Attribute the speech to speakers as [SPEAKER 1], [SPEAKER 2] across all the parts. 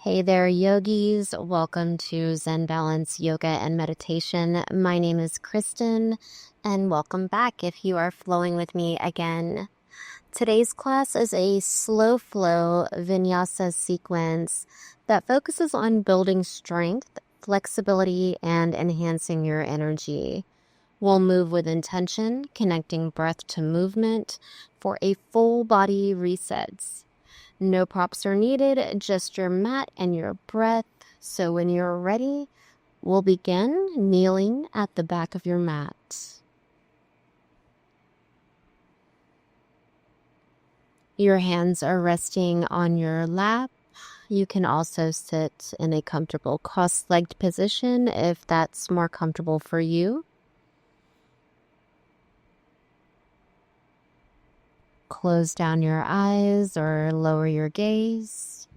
[SPEAKER 1] Hey there, yogis. Welcome to Zen Balance Yoga and Meditation. My name is Kristen, and welcome back if you are flowing with me again. Today's class is a slow flow Vinyasa sequence that focuses on building strength, flexibility, and enhancing your energy. We'll move with intention, connecting breath to movement for a full body reset. No props are needed, just your mat and your breath. So when you're ready, we'll begin kneeling at the back of your mat. Your hands are resting on your lap. You can also sit in a comfortable cross-legged position if that's more comfortable for you. Close down your eyes or lower your gaze.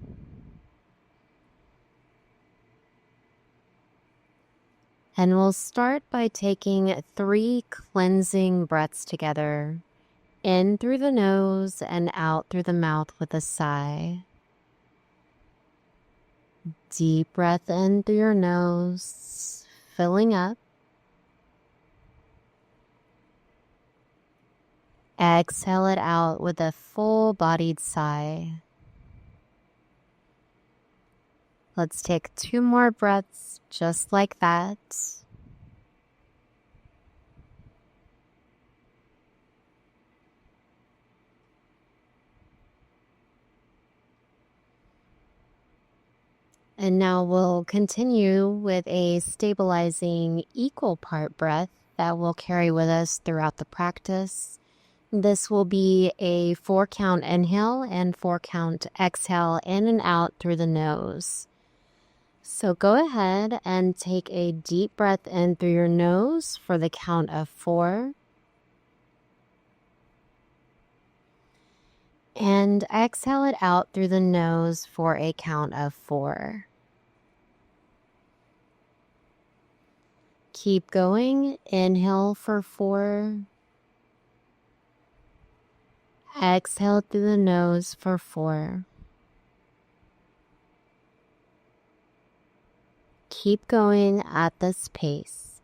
[SPEAKER 1] And we'll start by taking 3 cleansing breaths together. In through the nose and out through the mouth with a sigh. Deep breath in through your nose, filling up. Exhale it out with a full-bodied sigh. Let's take 2 more breaths just like that. And now we'll continue with a stabilizing equal part breath that we'll carry with us throughout the practice. This will be a 4-count inhale and 4-count exhale in and out through the nose. So go ahead and take a deep breath in through your nose for the count of 4. And exhale it out through the nose for a count of 4. Keep going. Inhale for 4. Exhale through the nose for 4. Keep going at this pace.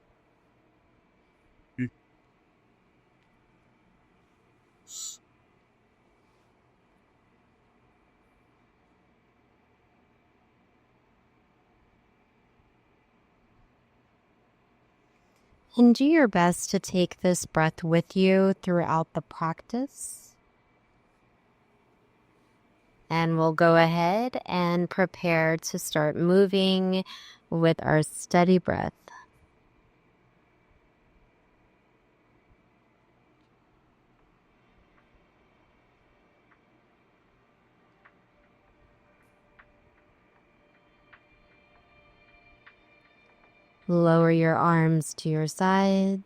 [SPEAKER 1] And do your best to take this breath with you throughout the practice. And we'll go ahead and prepare to start moving with our steady breath. Lower your arms to your sides.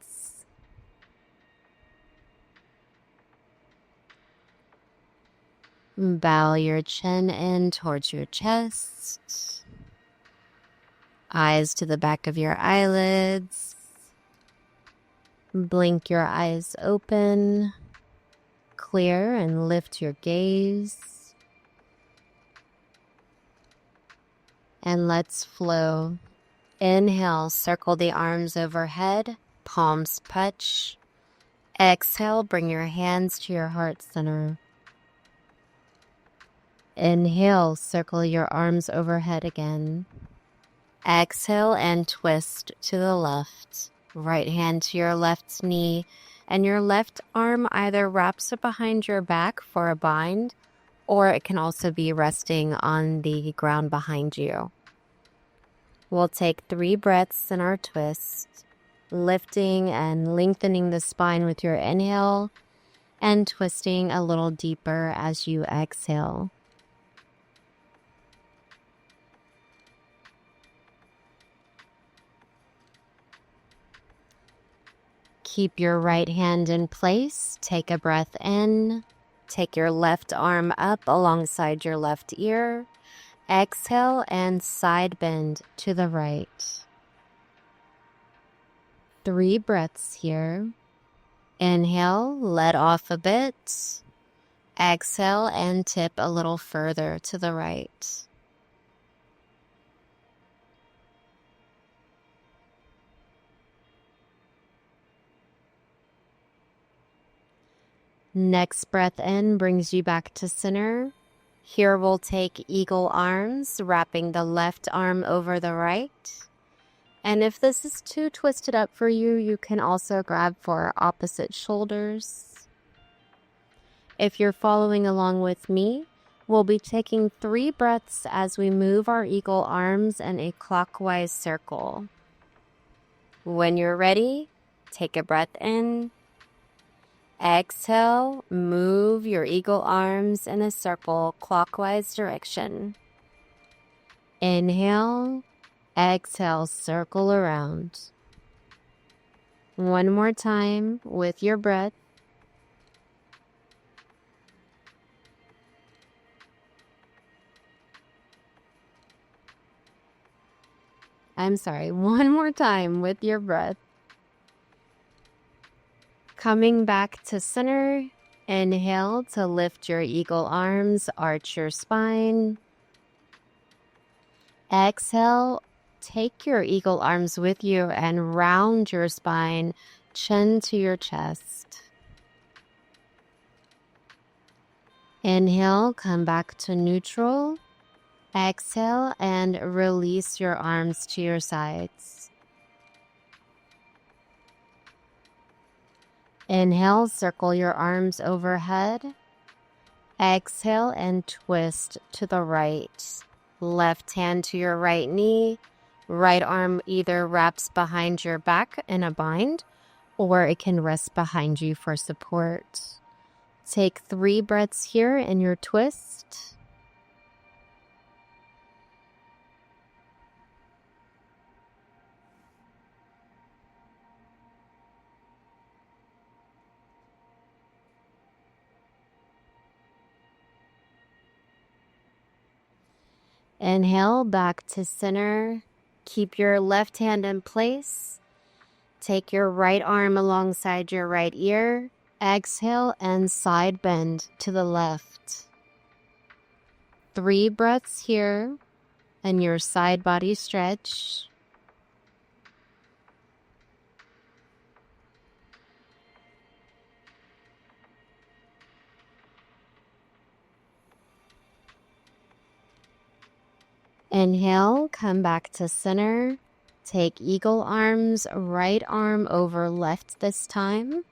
[SPEAKER 1] Bow your chin in towards your chest. Eyes to the back of your eyelids. Blink your eyes open. Clear and lift your gaze. And let's flow. Inhale, circle the arms overhead, palms touch. Exhale, bring your hands to your heart center. Inhale, circle your arms overhead again. Exhale and twist to the left. Right hand to your left knee, and your left arm either wraps it behind your back for a bind, or it can also be resting on the ground behind you. We'll take 3 breaths in our twist, lifting and lengthening the spine with your inhale and twisting a little deeper as you exhale. Keep your right hand in place. Take a breath in. Take your left arm up alongside your left ear. Exhale and side bend to the right. 3 breaths here. Inhale, let off a bit. Exhale and tip a little further to the right. Next breath in brings you back to center. Here we'll take eagle arms, wrapping the left arm over the right. And if this is too twisted up for you, you can also grab for opposite shoulders. If you're following along with me, we'll be taking 3 breaths as we move our eagle arms in a clockwise circle. When you're ready, take a breath in. Exhale, move your eagle arms in a circle clockwise direction. Inhale, exhale, circle around. One more time with your breath. One more time with your breath. Coming back to center, inhale to lift your eagle arms, arch your spine. Exhale, take your eagle arms with you and round your spine, chin to your chest. Inhale, come back to neutral. Exhale and release your arms to your sides. Inhale, circle your arms overhead. Exhale and twist to the right. Left hand to your right knee. Right arm either wraps behind your back in a bind, or it can rest behind you for support. Take 3 breaths here in your twist. Inhale, back to center. Keep your left hand in place. Take your right arm alongside your right ear. Exhale and side bend to the left. 3 breaths here and your side body stretch. Inhale, come back to center. Take eagle arms, right arm over left this time.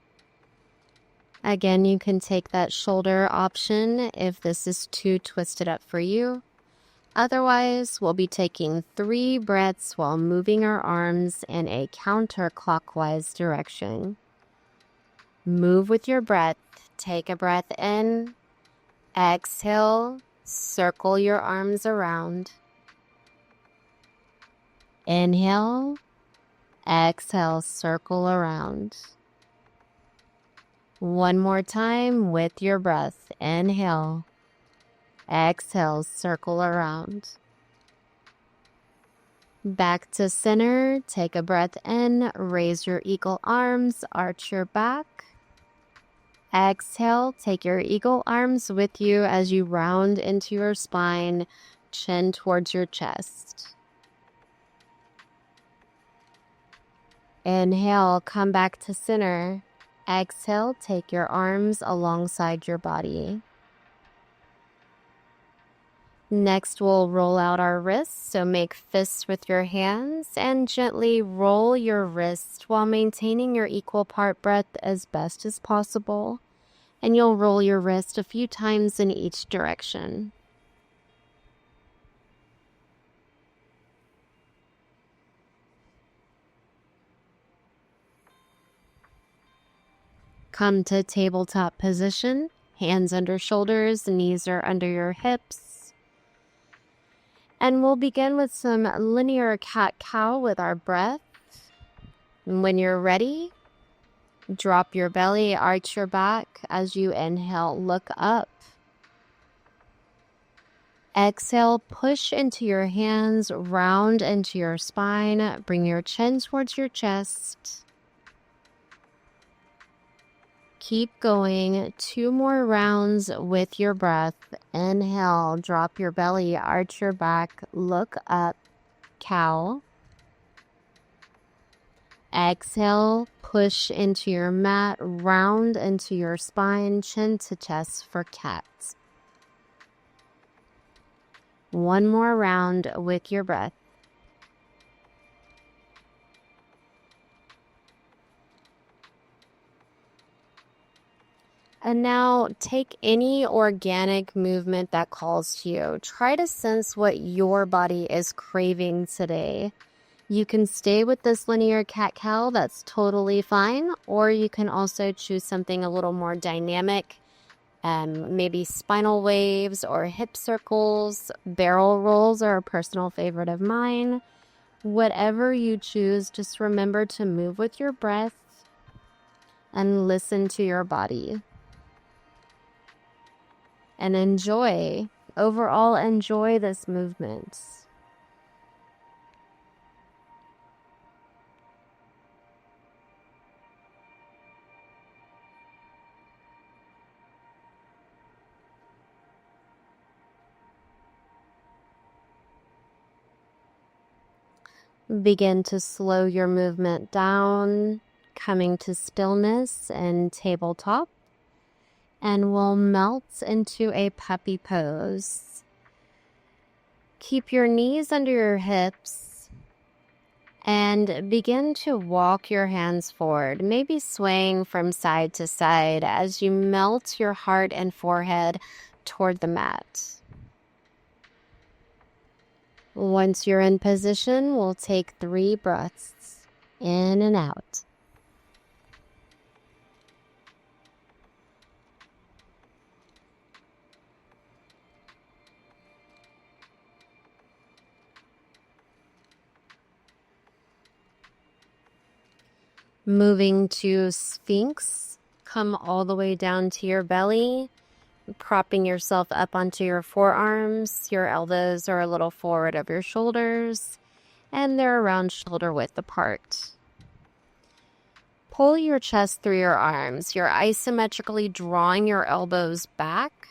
[SPEAKER 1] Again, you can take that shoulder option if this is too twisted up for you. Otherwise, we'll be taking 3 breaths while moving our arms in a counterclockwise direction. Move with your breath. Take a breath in. Exhale, circle your arms around. Inhale, exhale, circle around. One more time with your breath. Inhale, exhale, circle around. Back to center, take a breath in, raise your eagle arms, arch your back. Exhale, take your eagle arms with you as you round into your spine, chin towards your chest. Inhale, come back to center. Exhale, take your arms alongside your body. Next, we'll roll out our wrists, so make fists with your hands and gently roll your wrists while maintaining your equal part breath as best as possible. And you'll roll your wrist a few times in each direction. Come to tabletop position, hands under shoulders, knees are under your hips. And we'll begin with some linear cat-cow with our breath. And when you're ready, drop your belly, arch your back. As you inhale, look up. Exhale, push into your hands, round into your spine. Bring your chin towards your chest. Keep going. 2 more rounds with your breath. Inhale, drop your belly, arch your back, look up, cow. Exhale, push into your mat, round into your spine, chin to chest for cat. One more round with your breath. And now take any organic movement that calls to you. Try to sense what your body is craving today. You can stay with this linear cat-cow, that's totally fine. Or you can also choose something a little more dynamic, maybe spinal waves or hip circles. Barrel rolls are a personal favorite of mine. Whatever you choose, just remember to move with your breath and listen to your body. And enjoy, overall enjoy this movement. Begin to slow your movement down, coming to stillness and tabletop. And we'll melt into a puppy pose. Keep your knees under your hips and begin to walk your hands forward, maybe swaying from side to side as you melt your heart and forehead toward the mat. Once you're in position, we'll take 3 breaths in and out. Moving to Sphinx, come all the way down to your belly, propping yourself up onto your forearms. Your elbows are a little forward of your shoulders, and they're around shoulder width apart. Pull your chest through your arms. You're isometrically drawing your elbows back.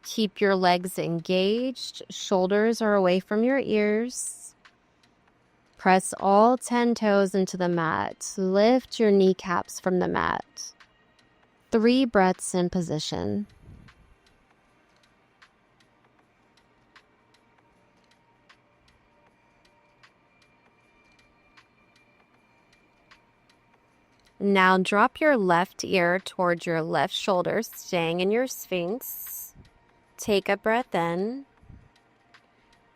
[SPEAKER 1] Keep your legs engaged. Shoulders are away from your ears. Press all 10 toes into the mat. Lift your kneecaps from the mat. 3 breaths in position. Now drop your left ear towards your left shoulder, staying in your Sphinx. Take a breath in.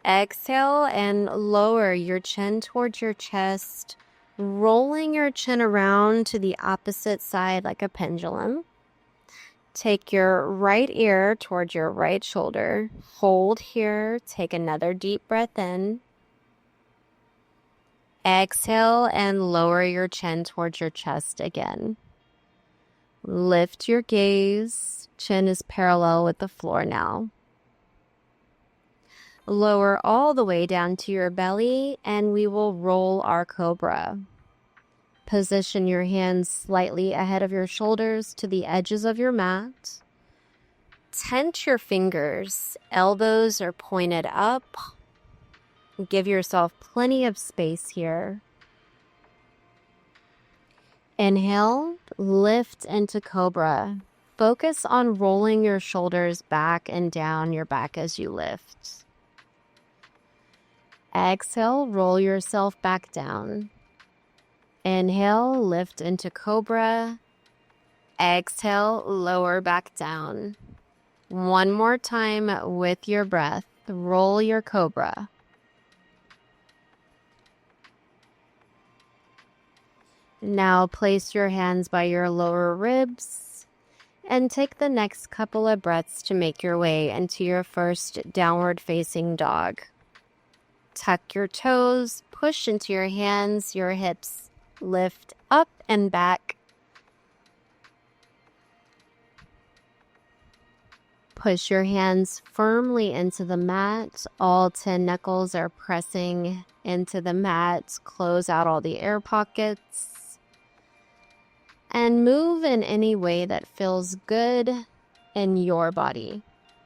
[SPEAKER 1] Exhale and lower your chin towards your chest, rolling your chin around to the opposite side like a pendulum. Take your right ear towards your right shoulder. Hold here. Take another deep breath in. Exhale and lower your chin towards your chest again. Lift your gaze. Chin is parallel with the floor now. Lower all the way down to your belly, and we will roll our cobra. Position your hands slightly ahead of your shoulders to the edges of your mat. Tense your fingers. Elbows are pointed up. Give yourself plenty of space here. Inhale, lift into cobra. Focus on rolling your shoulders back and down your back as you lift. Exhale, roll yourself back down. Inhale, lift into cobra. Exhale, lower back down. One more time with your breath. Roll your cobra. Now place your hands by your lower ribs and take the next couple of breaths to make your way into your first downward facing dog. Tuck your toes, push into your hands, your hips lift up and back. Push your hands firmly into the mat. All 10 knuckles are pressing into the mat. Close out all the air pockets. And move in any way that feels good in your body.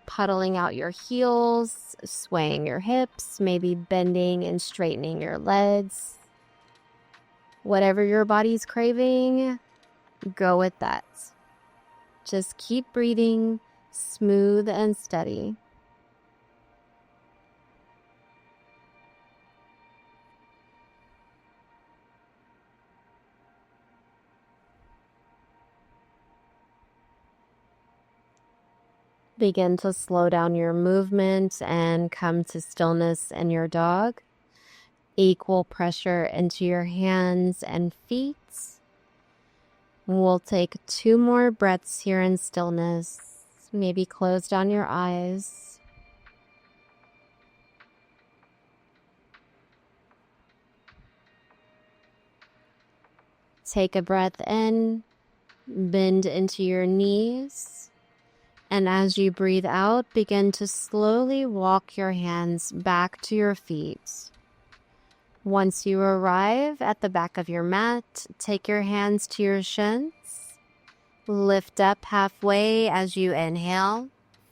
[SPEAKER 1] Puddling out your heels, swaying your hips, maybe bending and straightening your legs. Whatever your body's craving, go with that. Just keep breathing smooth and steady. Begin to slow down your movement and come to stillness in your dog. Equal pressure into your hands and feet. We'll take 2 more breaths here in stillness. Maybe close down your eyes. Take a breath in, bend into your knees. And as you breathe out, begin to slowly walk your hands back to your feet. Once you arrive at the back of your mat, take your hands to your shins. Lift up halfway as you inhale,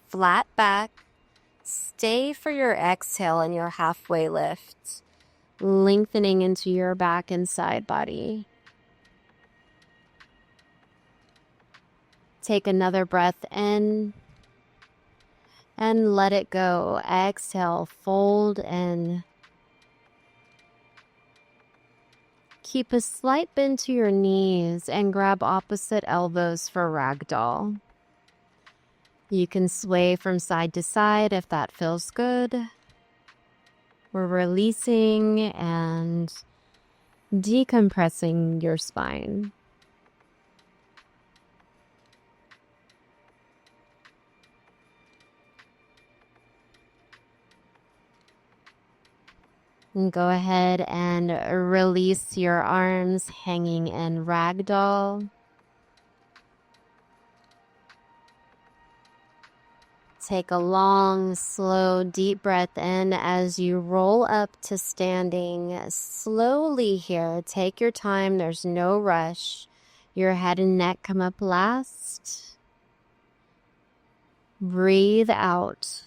[SPEAKER 1] flat back. Stay for your exhale and your halfway lift, lengthening into your back and side body. Take another breath in and let it go. Exhale, fold in. Keep a slight bend to your knees and grab opposite elbows for ragdoll. You can sway from side to side if that feels good. We're releasing and decompressing your spine. And go ahead and release your arms hanging in ragdoll. Take a long, slow, deep breath in as you roll up to standing. Slowly here, take your time, there's no rush. Your head and neck come up last. Breathe out.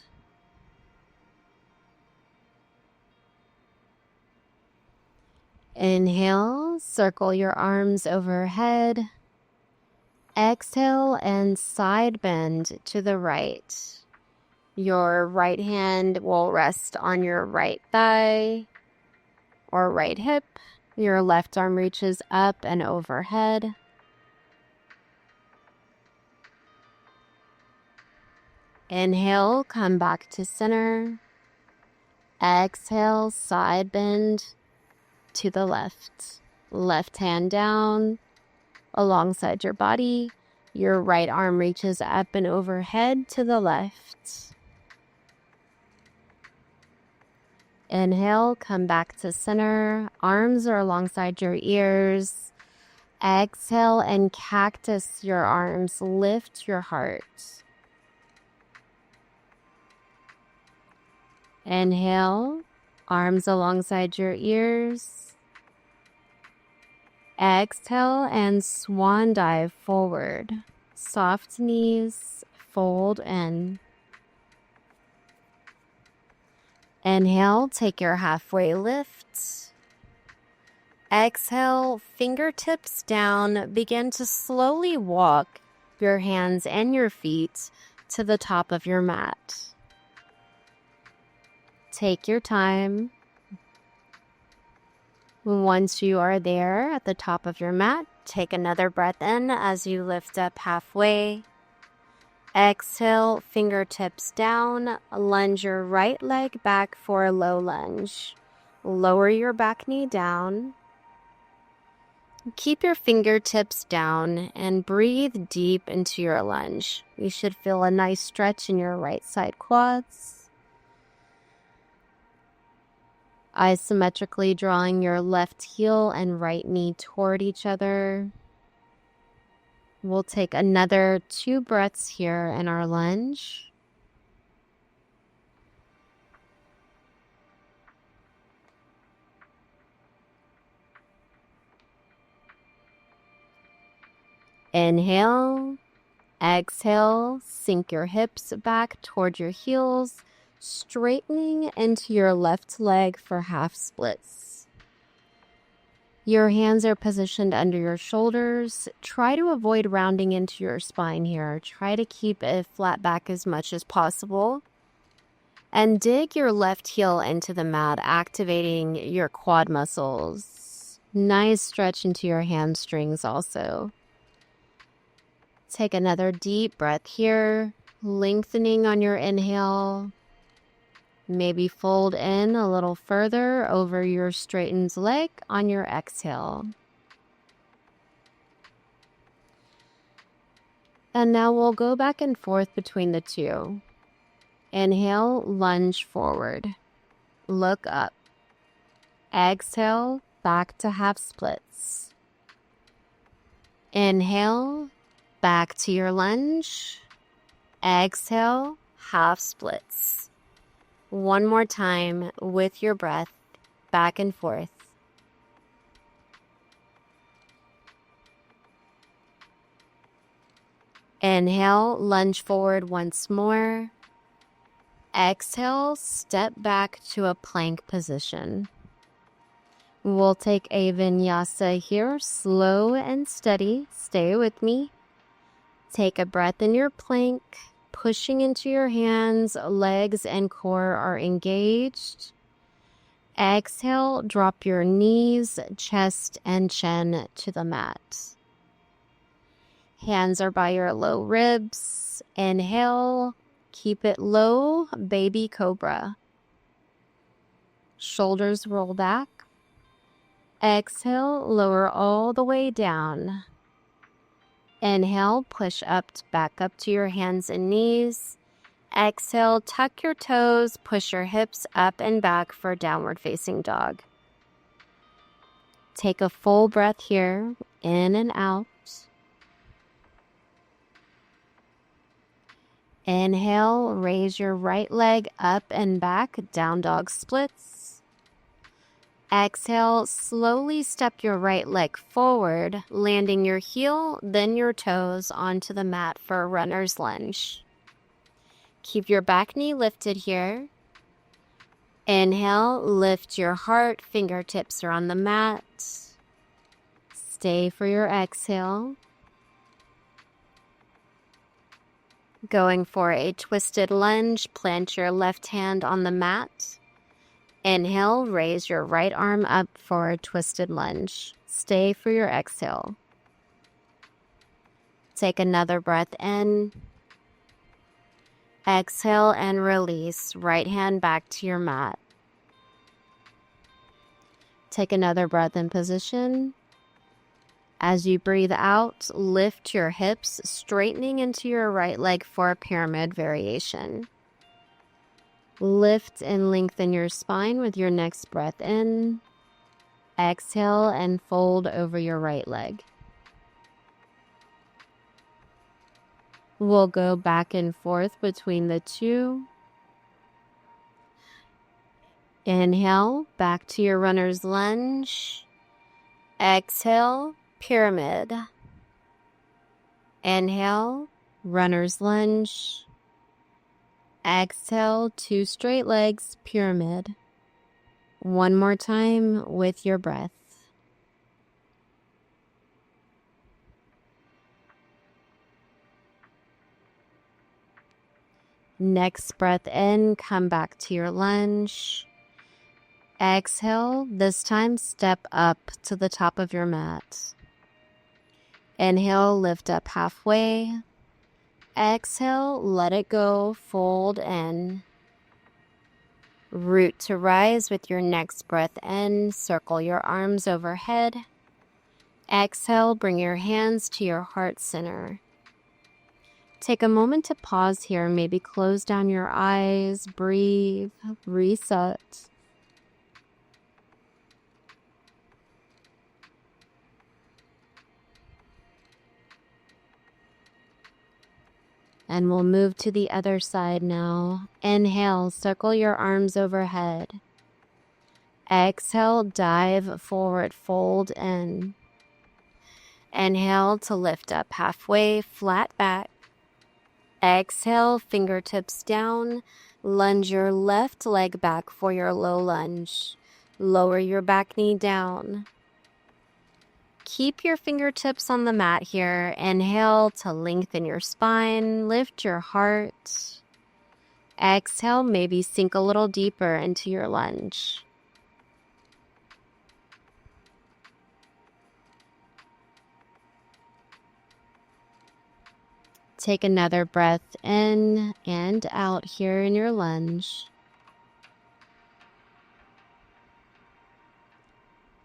[SPEAKER 1] Inhale, circle your arms overhead. Exhale and side bend to the right. Your right hand will rest on your right thigh or right hip. Your left arm reaches up and overhead. Inhale, come back to center. Exhale, side bend to the left. Left hand down alongside your body. Your right arm reaches up and overhead to the left. Inhale, come back to center. Arms are alongside your ears. Exhale and cactus your arms. Lift your heart. Inhale, arms alongside your ears. Exhale and swan dive forward. Soft knees, fold in. Inhale, take your halfway lift. Exhale, fingertips down. Begin to slowly walk your hands and your feet to the top of your mat. Take your time. Once you are there at the top of your mat, take another breath in as you lift up halfway. Exhale, fingertips down. Lunge your right leg back for a low lunge. Lower your back knee down. Keep your fingertips down and breathe deep into your lunge. You should feel a nice stretch in your right side quads. Isometrically drawing your left heel and right knee toward each other. We'll take another 2 breaths here in our lunge. Inhale, exhale, sink your hips back toward your heels, straightening into your left leg for half splits. Your hands are positioned under your shoulders. Try to avoid rounding into your spine here. Try to keep it flat back as much as possible. And dig your left heel into the mat, activating your quad muscles. Nice stretch into your hamstrings also. Take another deep breath here, lengthening on your inhale. Maybe fold in a little further over your straightened leg on your exhale. And now we'll go back and forth between the two. Inhale, lunge forward. Look up. Exhale, back to half splits. Inhale, back to your lunge. Exhale, half splits. One more time with your breath, back and forth. Inhale, lunge forward once more. Exhale, step back to a plank position. We'll take a vinyasa here, slow and steady. Stay with me. Take a breath in your plank. Pushing into your hands, legs and core are engaged. Exhale, drop your knees, chest, and chin to the mat. Hands are by your low ribs. Inhale, keep it low, baby cobra. Shoulders roll back. Exhale, lower all the way down. Inhale, push up, back up to your hands and knees. Exhale, tuck your toes, push your hips up and back for downward facing dog. Take a full breath here, in and out. Inhale, raise your right leg up and back, down dog splits. Exhale, slowly step your right leg forward, landing your heel, then your toes onto the mat for a runner's lunge. Keep your back knee lifted here. Inhale, lift your heart, fingertips are on the mat. Stay for your exhale. Going for a twisted lunge, plant your left hand on the mat. Inhale, raise your right arm up for a twisted lunge. Stay for your exhale. Take another breath in. Exhale and release. Right hand back to your mat. Take another breath in position. As you breathe out, lift your hips, straightening into your right leg for a pyramid variation. Lift and lengthen your spine with your next breath in. Exhale and fold over your right leg. We'll go back and forth between the two. Inhale, back to your runner's lunge. Exhale, pyramid. Inhale, runner's lunge. Exhale, two straight legs, pyramid. One more time with your breath. Next breath in, come back to your lunge. Exhale, this time step up to the top of your mat. Inhale, lift up halfway. Exhale, let it go, fold in. Root to rise with your next breath in. Circle your arms overhead. Exhale, bring your hands to your heart center. Take a moment to pause here. Maybe close down your eyes, breathe, reset. And we'll move to the other side now. Inhale, circle your arms overhead. Exhale, dive forward, fold in. Inhale to lift up halfway, flat back. Exhale, fingertips down. Lunge your left leg back for your low lunge. Lower your back knee down. Keep your fingertips on the mat here. Inhale to lengthen your spine, lift your heart. Exhale, maybe sink a little deeper into your lunge. Take another breath in and out here in your lunge.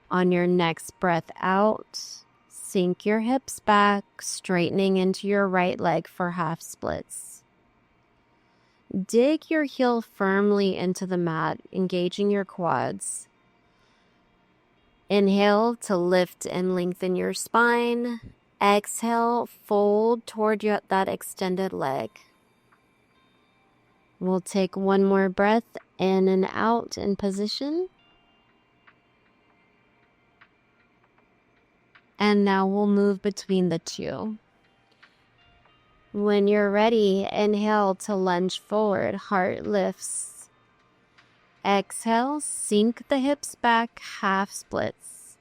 [SPEAKER 1] On your next breath out, sink your hips back, straightening into your right leg for half splits. Dig your heel firmly into the mat, engaging your quads. Inhale to lift and lengthen your spine. Exhale, fold toward that extended leg. We'll take one more breath in and out in position. And now we'll move between the two. When you're ready, inhale to lunge forward, heart lifts. Exhale, sink the hips back, half splits.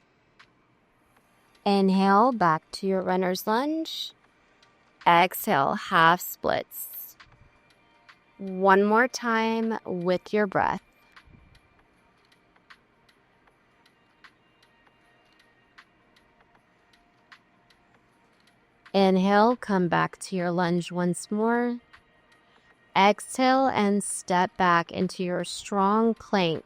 [SPEAKER 1] Inhale, back to your runner's lunge. Exhale, half splits. One more time with your breath. Inhale, come back to your lunge once more. Exhale and step back into your strong plank,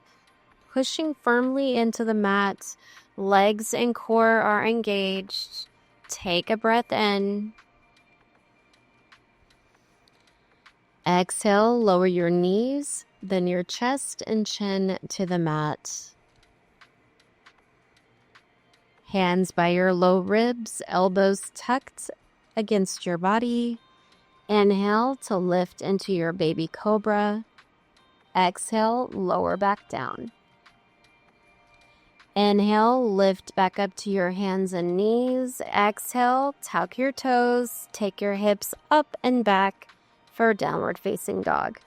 [SPEAKER 1] pushing firmly into the mat. Legs and core are engaged. Take a breath in. Exhale, lower your knees, then your chest and chin to the mat. Hands by your low ribs, elbows tucked against your body. Inhale to lift into your baby cobra. Exhale, lower back down. Inhale, lift back up to your hands and knees. Exhale, tuck your toes, take your hips up and back for downward facing dog.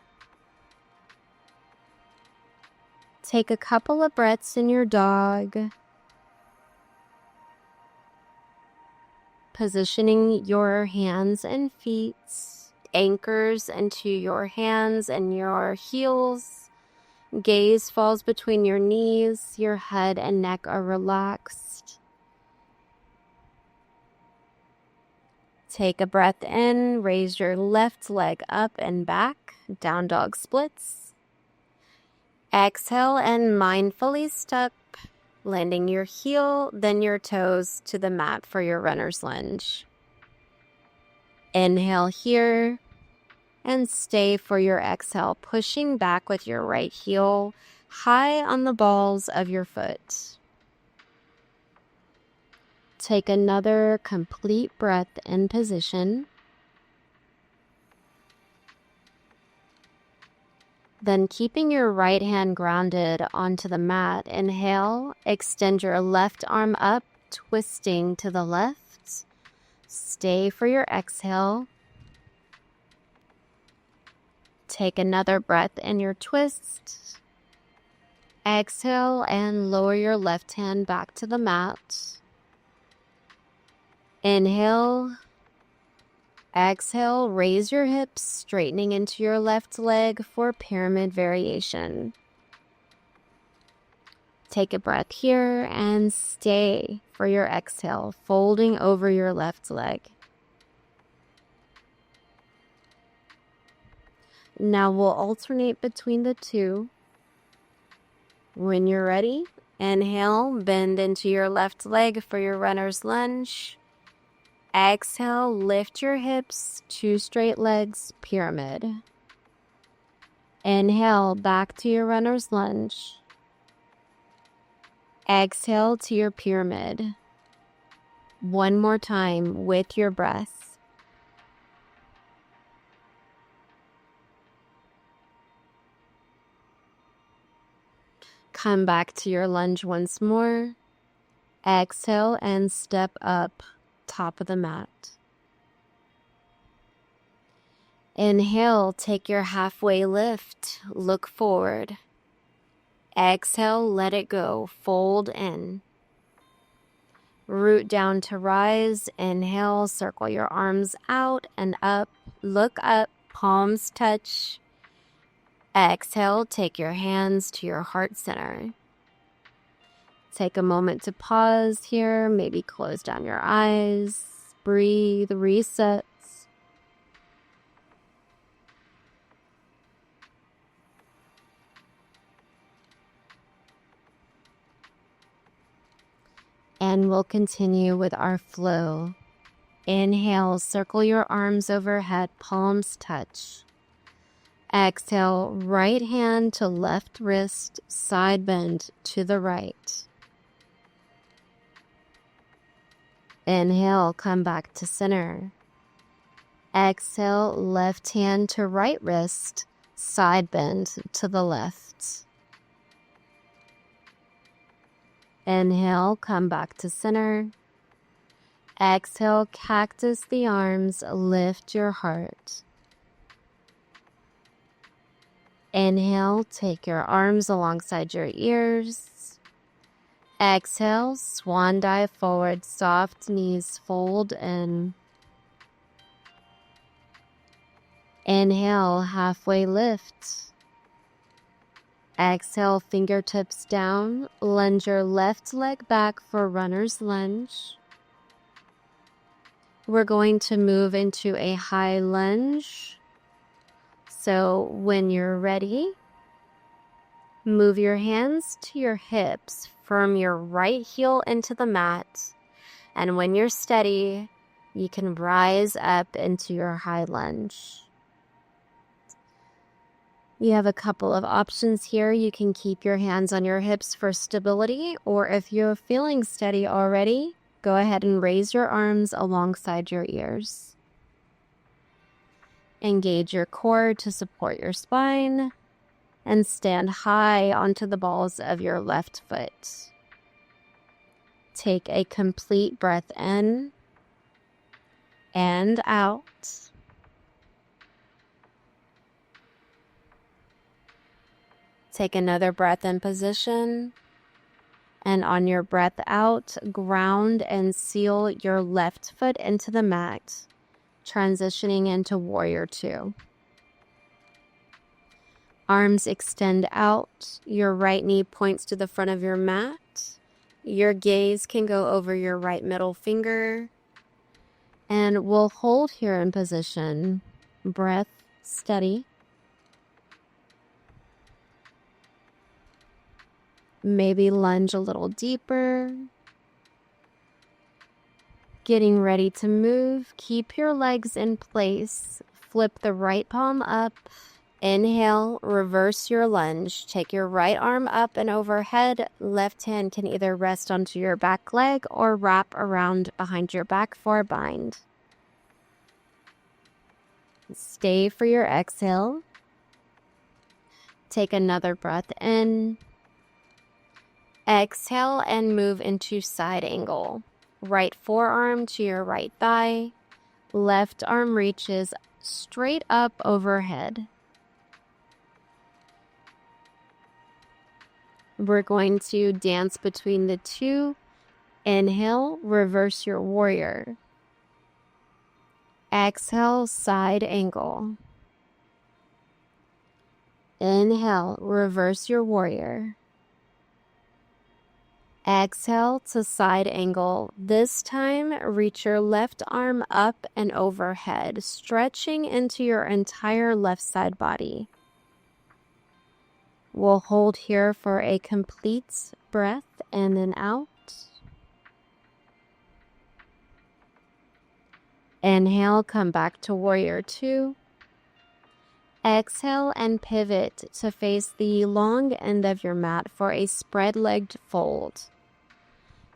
[SPEAKER 1] Take a couple of breaths in your dog. Positioning your hands and feet, anchors into your hands and your heels. Gaze falls between your knees, your head and neck are relaxed. Take a breath in, raise your left leg up and back, down dog splits. Exhale and mindfully step, landing your heel, then your toes to the mat for your runner's lunge. Inhale here. And stay for your exhale, pushing back with your right heel high on the balls of your foot. Take another complete breath in position. Then keeping your right hand grounded onto the mat, inhale, extend your left arm up, twisting to the left. Stay for your exhale. Take another breath in your twist. Exhale and lower your left hand back to the mat. Inhale. Exhale, raise your hips, straightening into your left leg for pyramid variation. Take a breath here and stay for your exhale, folding over your left leg. Now we'll alternate between the two. When you're ready, inhale, bend into your left leg for your runner's lunge. Exhale, lift your hips, two straight legs, pyramid. Inhale, back to your runner's lunge. Exhale to your pyramid. One more time with your breath. Come back to your lunge once more. Exhale and step up, top of the mat. Inhale, take your halfway lift, look forward. Exhale, let it go, fold in. Root down to rise. Inhale, circle your arms out and up. Look up, palms touch. Exhale, take your hands to your heart center. Take a moment to pause here, maybe close down your eyes, breathe, reset. And we'll continue with our flow. Inhale, circle your arms overhead, palms touch. Exhale, right hand to left wrist, side bend to the right. Inhale, come back to center. Exhale, left hand to right wrist, side bend to the left. Inhale, come back to center. Exhale, cactus the arms, lift your heart. Inhale, take your arms alongside your ears. Exhale, swan dive forward, soft knees fold in. Inhale, halfway lift. Exhale, fingertips down. Lunge your left leg back for runner's lunge. We're going to move into a high lunge. So when you're ready, move your hands to your hips. Firm your right heel into the mat. And when you're steady, you can rise up into your high lunge. You have a couple of options here. You can keep your hands on your hips for stability, or if you're feeling steady already, go ahead and raise your arms alongside your ears. Engage your core to support your spine and stand high onto the balls of your left foot. Take a complete breath in and out. Take another breath in position, and on your breath out, ground and seal your left foot into the mat, transitioning into Warrior Two. Arms extend out, your right knee points to the front of your mat, your gaze can go over your right middle finger, and we'll hold here in position, breath steady. Maybe lunge a little deeper. Getting ready to move. Keep your legs in place. Flip the right palm up. Inhale, reverse your lunge. Take your right arm up and overhead. Left hand can either rest onto your back leg or wrap around behind your back for a bind. Stay for your exhale. Take another breath in. Exhale and move into side angle. Right forearm to your right thigh. Left arm reaches straight up overhead. We're going to dance between the two. Inhale, reverse your warrior. Exhale, side angle. Inhale, reverse your warrior. Exhale to side angle. This time, reach your left arm up and overhead, stretching into your entire left side body. We'll hold here for a complete breath in and out. Inhale, come back to Warrior Two. Exhale and pivot to face the long end of your mat for a spread-legged fold.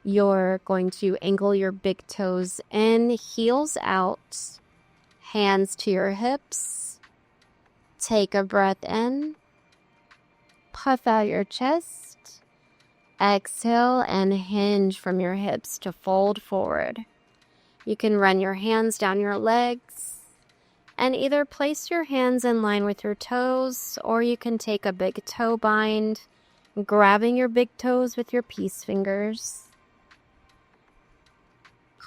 [SPEAKER 1] You're going to angle your big toes in, heels out, hands to your hips. Take a breath in. Puff out your chest. Exhale and hinge from your hips to fold forward. You can run your hands down your legs and either place your hands in line with your toes, or you can take a big toe bind, grabbing your big toes with your peace fingers.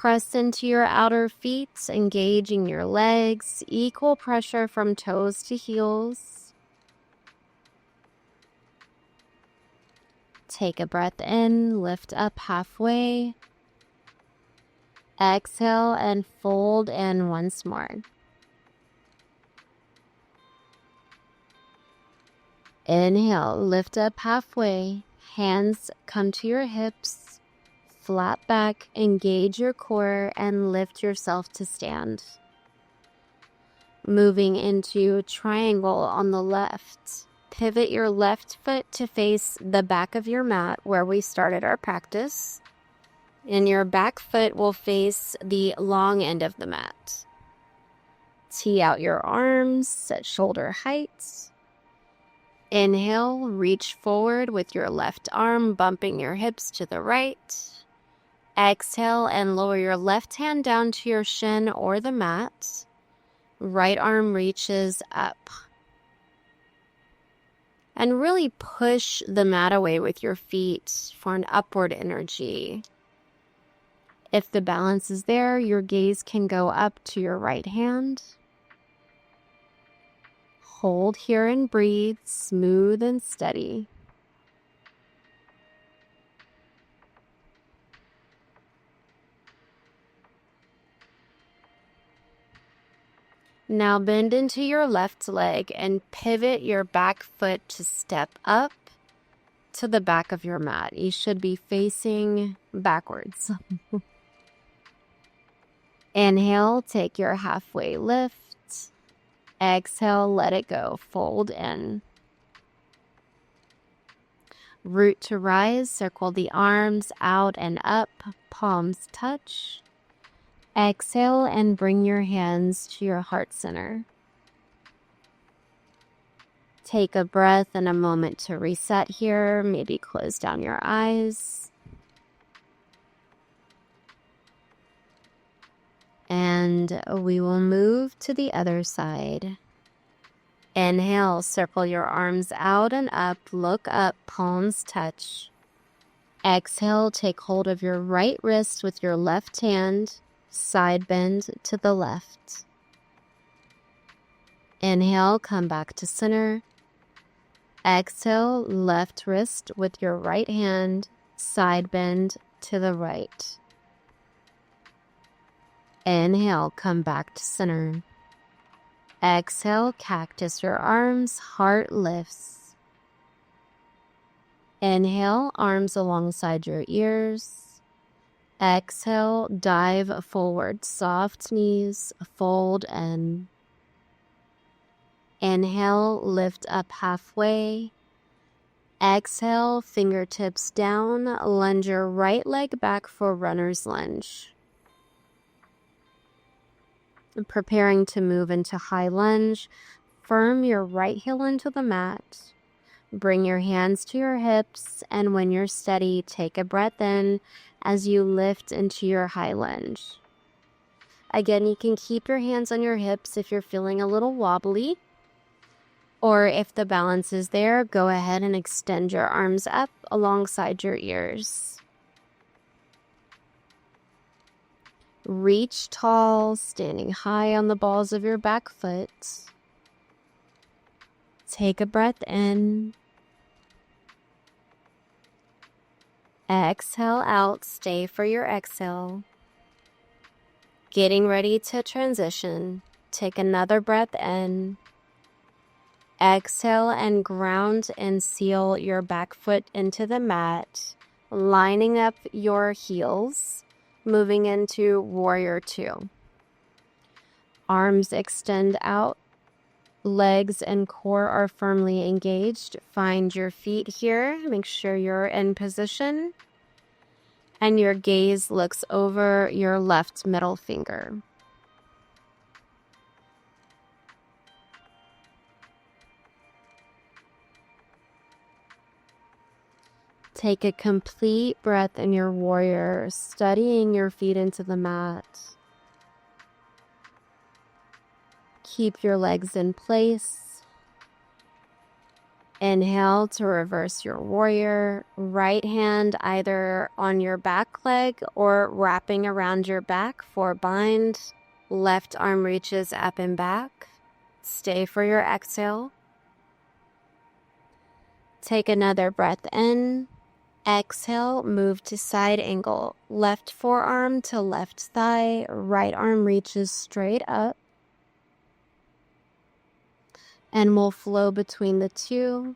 [SPEAKER 1] Press into your outer feet, engaging your legs, equal pressure from toes to heels. Take a breath in, lift up halfway. Exhale and fold in once more. Inhale, lift up halfway. Hands come to your hips. Flat back, engage your core, and lift yourself to stand. Moving into triangle on the left. Pivot your left foot to face the back of your mat where we started our practice. And your back foot will face the long end of the mat. Tee out your arms at shoulder height. Inhale, reach forward with your left arm, bumping your hips to the right. Exhale and lower your left hand down to your shin or the mat. Right arm reaches up. And really push the mat away with your feet for an upward energy. If the balance is there, your gaze can go up to your right hand. Hold here and breathe, smooth and steady. Now bend into your left leg and pivot your back foot to step up to the back of your mat. You should be facing backwards. Inhale, take your halfway lift. Exhale, let it go. Fold in. Root to rise, circle the arms out and up, palms touch. Exhale and bring your hands to your heart center. Take a breath and a moment to reset here. Maybe close down your eyes. And we will move to the other side. Inhale, circle your arms out and up, look up, palms touch. Exhale, take hold of your right wrist with your left hand, side bend to the left. Inhale, come back to center. Exhale, left wrist with your right hand, side bend to the right. Inhale, come back to center. Exhale, cactus your arms, heart lifts. Inhale, arms alongside your ears. Exhale, dive forward, soft knees, fold in. Inhale, lift up halfway. Exhale, fingertips down, lunge your right leg back for runner's lunge. Preparing to move into high lunge, firm your right heel into the mat. Bring your hands to your hips, and when you're steady, take a breath in as you lift into your high lunge. Again, you can keep your hands on your hips if you're feeling a little wobbly, or if the balance is there, go ahead and extend your arms up alongside your ears. Reach tall, standing high on the balls of your back foot. Take a breath in. Exhale out, stay for your exhale. Getting ready to transition. Take another breath in. Exhale and ground and seal your back foot into the mat, lining up your heels. Moving into warrior two. Arms extend out. Legs and core are firmly engaged. Find your feet here. Make sure you're in position. And your gaze looks over your left middle finger. Take a complete breath in your warrior, steadying your feet into the mat. Keep your legs in place. Inhale to reverse your warrior. Right hand either on your back leg or wrapping around your back for bind. Left arm reaches up and back. Stay for your exhale. Take another breath in. Exhale, move to side angle. Left forearm to left thigh. Right arm reaches straight up. And we'll flow between the two.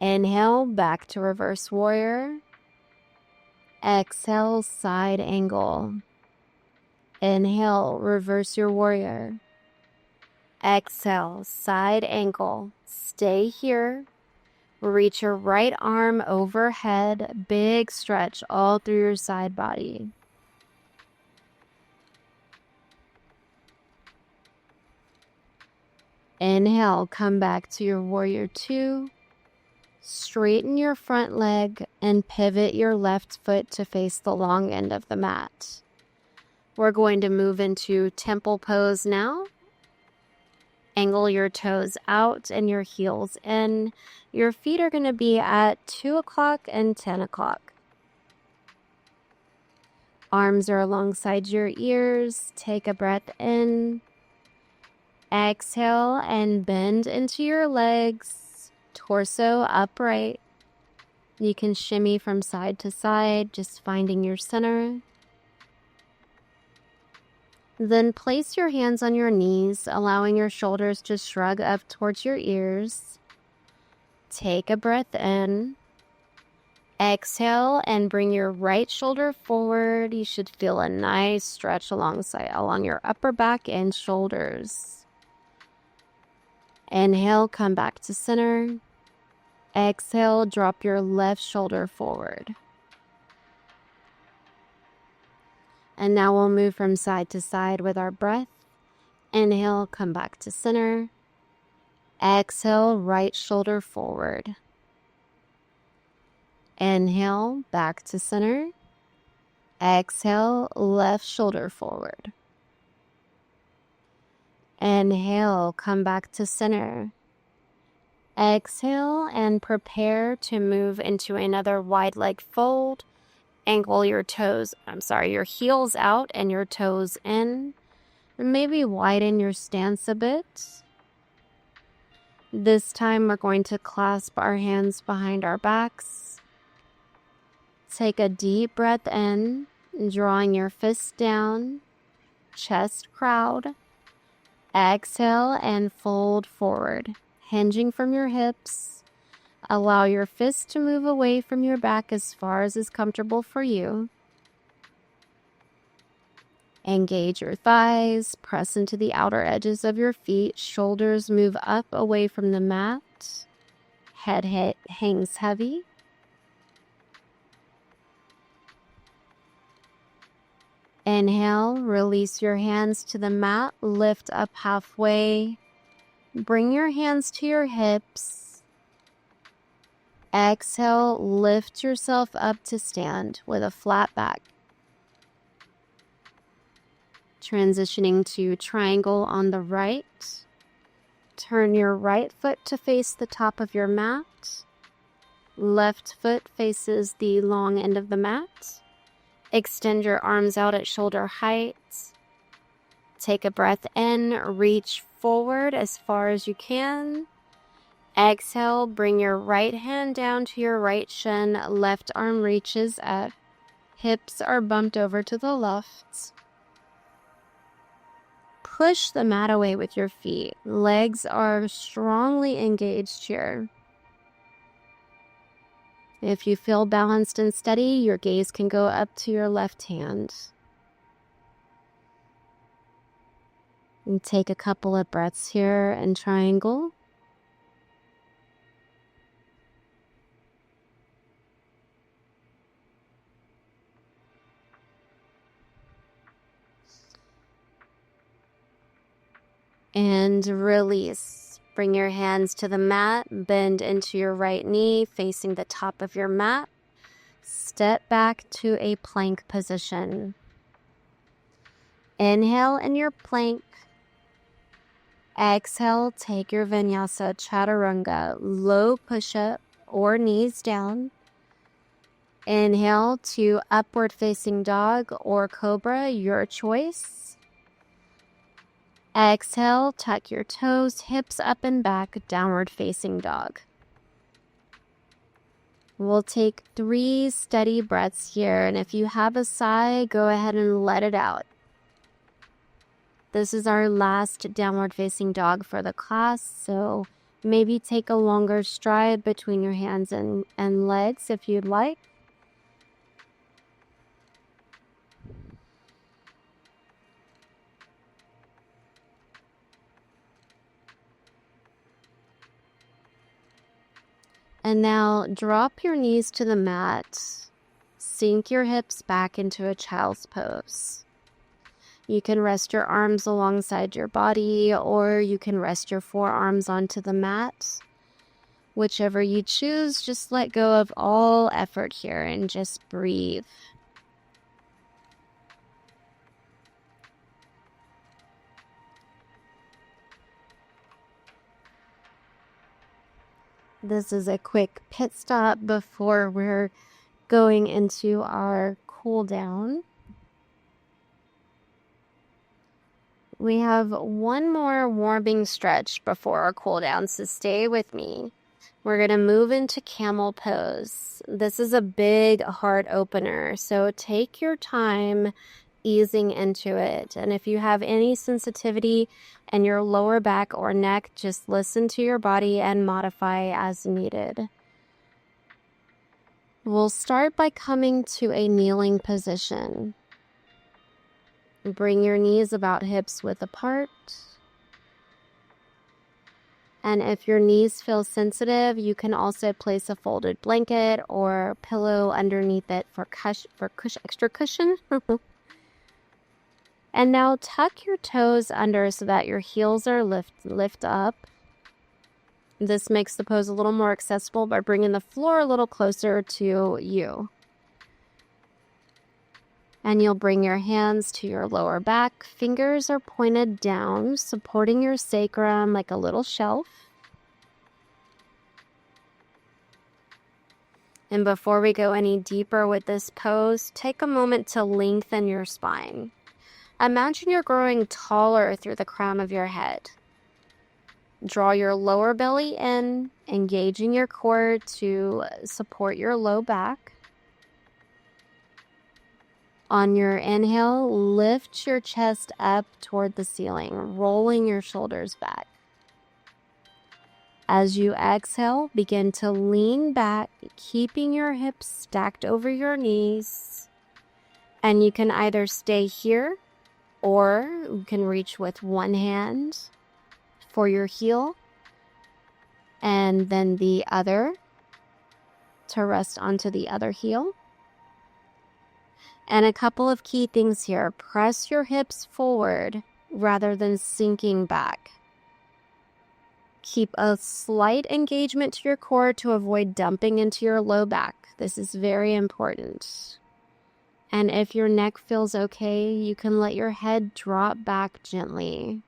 [SPEAKER 1] Inhale, back to reverse warrior. Exhale, side angle. Inhale, reverse your warrior. Exhale, side angle. Stay here. Reach your right arm overhead. Big stretch all through your side body. Inhale, come back to your warrior two. Straighten your front leg and pivot your left foot to face the long end of the mat. We're going to move into temple pose now. Angle your toes out and your heels in. Your feet are going to be at 2 o'clock and 10 o'clock. Arms are alongside your ears. Take a breath in. Exhale and bend into your legs. Torso upright. You can shimmy from side to side, just finding your center. Then place your hands on your knees, allowing your shoulders to shrug up towards your ears. Take a breath in. Exhale and bring your right shoulder forward. You should feel a nice stretch along your upper back and shoulders. Inhale, come back to center. Exhale, drop your left shoulder forward. And now we'll move from side to side with our breath. Inhale, come back to center. Exhale, right shoulder forward. Inhale, back to center. Exhale, left shoulder forward. Inhale, come back to center. Exhale and prepare to move into another wide leg fold. Angle your your heels out and your toes in. Maybe widen your stance a bit. This time we're going to clasp our hands behind our backs. Take a deep breath in, drawing your fists down, chest crowd. Exhale and fold forward, hinging from your hips. Allow your fists to move away from your back as far as is comfortable for you. Engage your thighs, press into the outer edges of your feet, shoulders move up away from the mat, head hangs heavy. Inhale, release your hands to the mat, lift up halfway, bring your hands to your hips. Exhale, lift yourself up to stand with a flat back. Transitioning to triangle on the right. Turn your right foot to face the top of your mat. Left foot faces the long end of the mat. Extend your arms out at shoulder height. Take a breath in, reach forward as far as you can. Exhale, bring your right hand down to your right shin, left arm reaches up. Hips are bumped over to the left. Push the mat away with your feet. Legs are strongly engaged here. If you feel balanced and steady, your gaze can go up to your left hand. And take a couple of breaths here in triangle. And release. Bring your hands to the mat, bend into your right knee, facing the top of your mat. Step back to a plank position. Inhale in your plank. Exhale, take your Vinyasa Chaturanga, low push-up or knees down. Inhale to upward facing dog or cobra, your choice. Exhale, tuck your toes, hips up and back, downward facing dog. We'll take 3 steady breaths here, and if you have a sigh, go ahead and let it out. This is our last downward facing dog for the class, so maybe take a longer stride between your hands and legs if you'd like. And now drop your knees to the mat. Sink your hips back into a child's pose. You can rest your arms alongside your body, or you can rest your forearms onto the mat. Whichever you choose, just let go of all effort here and just breathe. This is a quick pit stop before we're going into our cool down. We have one more warming stretch before our cool down, so stay with me. We're going to move into camel pose. This is a big heart opener, so take your time easing into it. And if you have any sensitivity in your lower back or neck, just listen to your body and modify as needed. We'll start by coming to a kneeling position. Bring your knees about hips width apart. And if your knees feel sensitive, you can also place a folded blanket or pillow underneath it for extra cushion. And now tuck your toes under so that your heels are lift up. This makes the pose a little more accessible by bringing the floor a little closer to you. And you'll bring your hands to your lower back. Fingers are pointed down, supporting your sacrum like a little shelf. And before we go any deeper with this pose, take a moment to lengthen your spine. Imagine you're growing taller through the crown of your head. Draw your lower belly in, engaging your core to support your low back. On your inhale, lift your chest up toward the ceiling, rolling your shoulders back. As you exhale, begin to lean back, keeping your hips stacked over your knees. And you can either stay here, or you can reach with one hand for your heel and then the other to rest onto the other heel. And a couple of key things here. Press your hips forward rather than sinking back. Keep a slight engagement to your core to avoid dumping into your low back. This is very important. And if your neck feels okay, you can let your head drop back gently.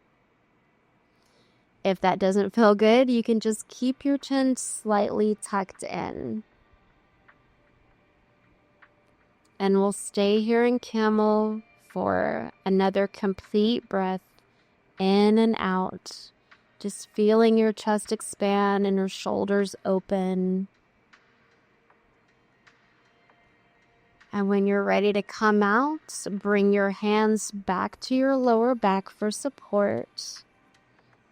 [SPEAKER 1] If that doesn't feel good, you can just keep your chin slightly tucked in. And we'll stay here in camel for another complete breath in and out. Just feeling your chest expand and your shoulders open. And when you're ready to come out, bring your hands back to your lower back for support.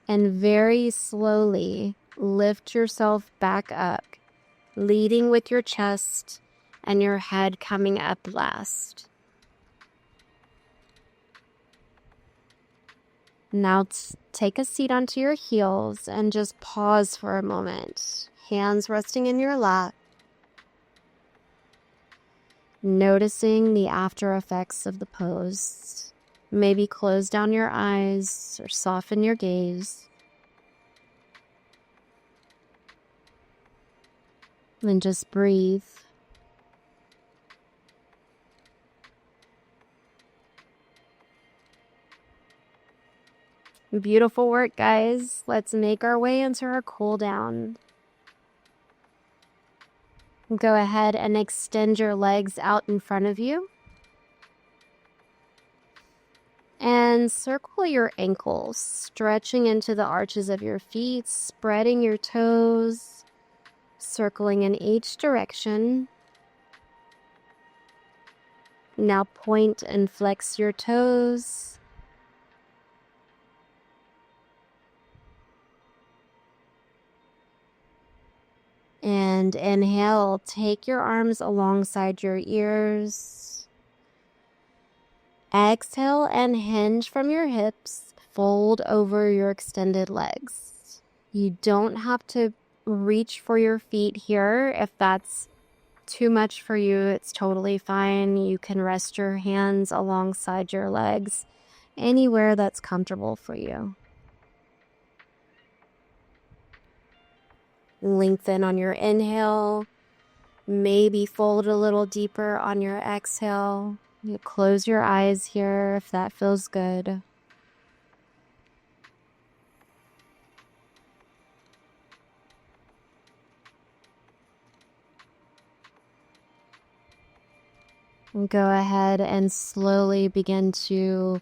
[SPEAKER 1] And very slowly lift yourself back up, leading with your chest and your head coming up last. Now take a seat onto your heels and just pause for a moment. Hands resting in your lap. Noticing the after effects of the pose. Maybe close down your eyes or soften your gaze. Then just breathe. Beautiful work, guys. Let's make our way into our cool down. Go ahead and extend your legs out in front of you. And circle your ankles, stretching into the arches of your feet, spreading your toes, circling in each direction. Now point and flex your toes. And inhale, take your arms alongside your ears. Exhale and hinge from your hips, fold over your extended legs. You don't have to reach for your feet here. If that's too much for you, it's totally fine. You can rest your hands alongside your legs, anywhere that's comfortable for you. Lengthen on your inhale, maybe fold a little deeper on your exhale. You close your eyes here if that feels good. And go ahead and slowly begin to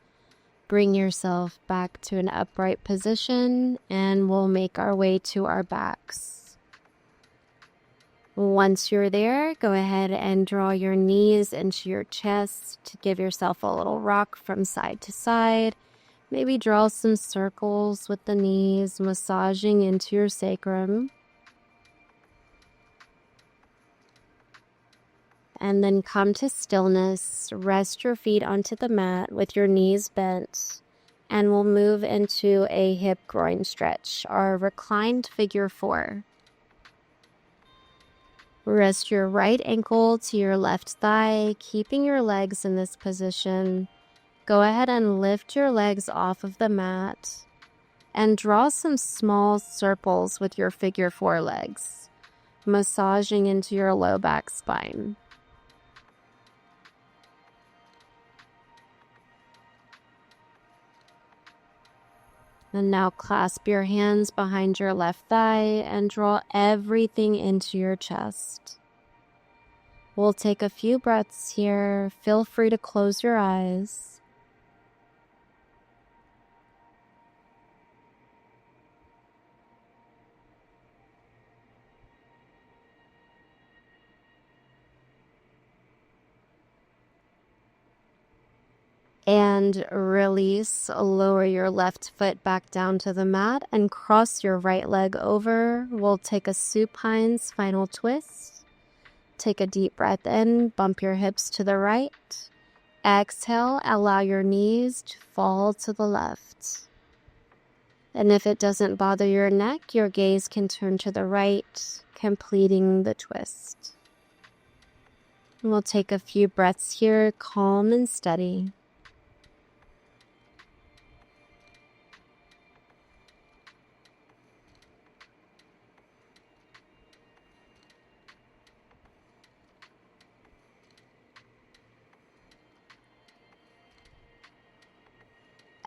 [SPEAKER 1] bring yourself back to an upright position, and we'll make our way to our backs. Once you're there, go ahead and draw your knees into your chest to give yourself a little rock from side to side. Maybe draw some circles with the knees, massaging into your sacrum. And then come to stillness. Rest your feet onto the mat with your knees bent. And we'll move into a hip groin stretch, our reclined figure 4. Rest your right ankle to your left thigh, keeping your legs in this position. Go ahead and lift your legs off of the mat and draw some small circles with your figure 4 legs, massaging into your low back spine. And now clasp your hands behind your left thigh and draw everything into your chest. We'll take a few breaths here. Feel free to close your eyes. And release. Lower your left foot back down to the mat and cross your right leg over. We'll take a supine spinal twist. Take a deep breath in, bump your hips to the right. Exhale, allow your knees to fall to the left. And if it doesn't bother your neck, your gaze can turn to the right, completing the twist. We'll take a few breaths here, calm and steady.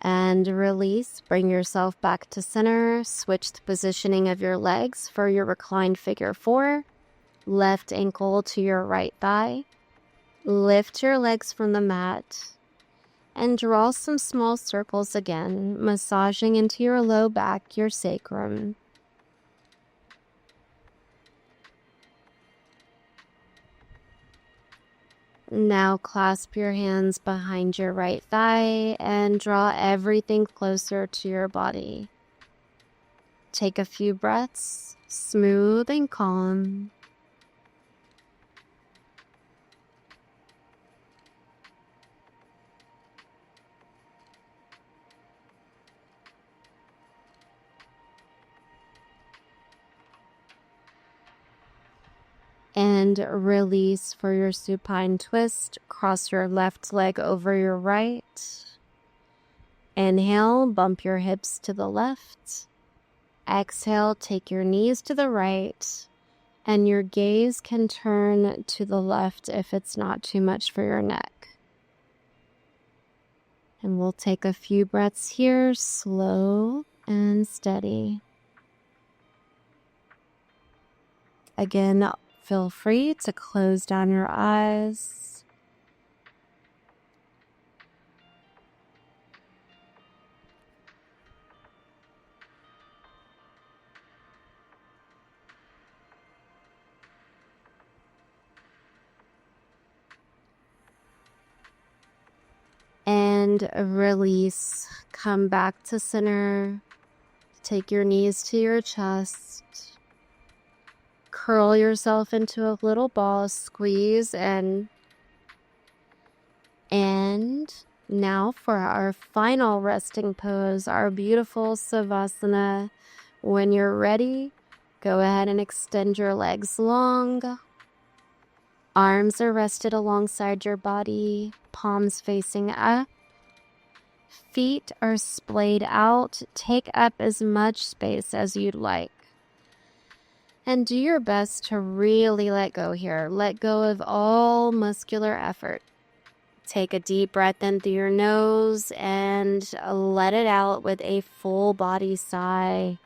[SPEAKER 1] And release. Bring yourself back to center. Switch the positioning of your legs for your reclined figure 4. Left ankle to your right thigh. Lift your legs from the mat and draw some small circles again, massaging into your low back, your sacrum. Now clasp your hands behind your right thigh and draw everything closer to your body. Take a few breaths, smooth and calm. And release for your supine twist. Cross your left leg over your right. Inhale, bump your hips to the left. Exhale, take your knees to the right. And your gaze can turn to the left if it's not too much for your neck. And we'll take a few breaths here, slow and steady. Again, feel free to close down your eyes. And release. Come back to center. Take your knees to your chest. Curl yourself into a little ball, squeeze in. And now for our final resting pose, our beautiful Savasana. When you're ready, go ahead and extend your legs long. Arms are rested alongside your body, palms facing up. Feet are splayed out. Take up as much space as you'd like. And do your best to really let go here. Let go of all muscular effort. Take a deep breath in through your nose and let it out with a full body sigh.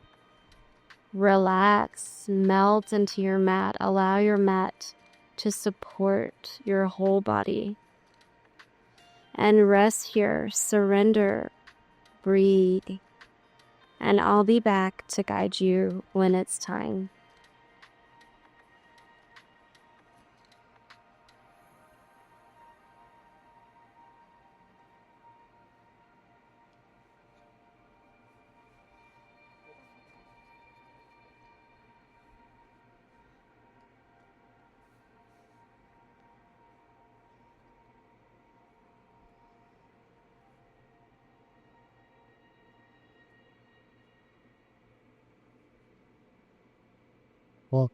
[SPEAKER 1] Relax, melt into your mat. Allow your mat to support your whole body. And rest here, surrender, breathe. And I'll be back to guide you when it's time.
[SPEAKER 2] Well,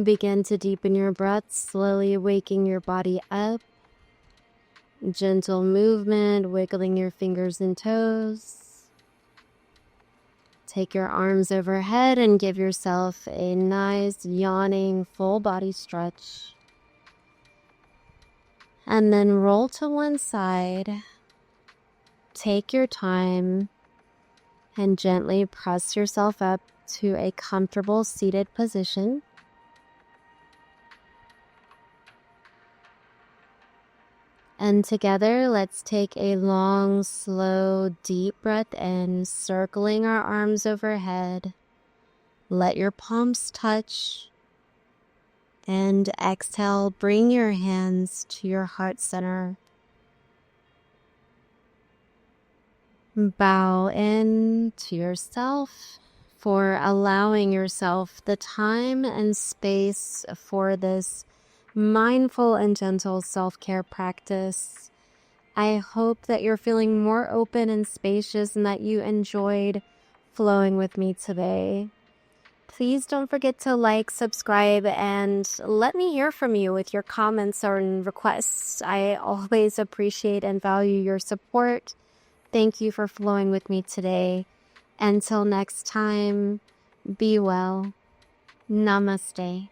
[SPEAKER 1] Begin to deepen your breath, slowly waking your body up. Gentle movement, wiggling your fingers and toes. Take your arms overhead and give yourself a nice yawning full body stretch. And then roll to one side. Take your time and gently press yourself up to a comfortable seated position. And together, let's take a long, slow, deep breath in, circling our arms overhead. Let your palms touch. And exhale, bring your hands to your heart center. Bow in to yourself for allowing yourself the time and space for this mindful and gentle self-care practice. I hope that you're feeling more open and spacious and that you enjoyed flowing with me today. Please don't forget to like, subscribe, and let me hear from you with your comments or requests. I always appreciate and value your support. Thank you for flowing with me today. Until next time, be well. Namaste.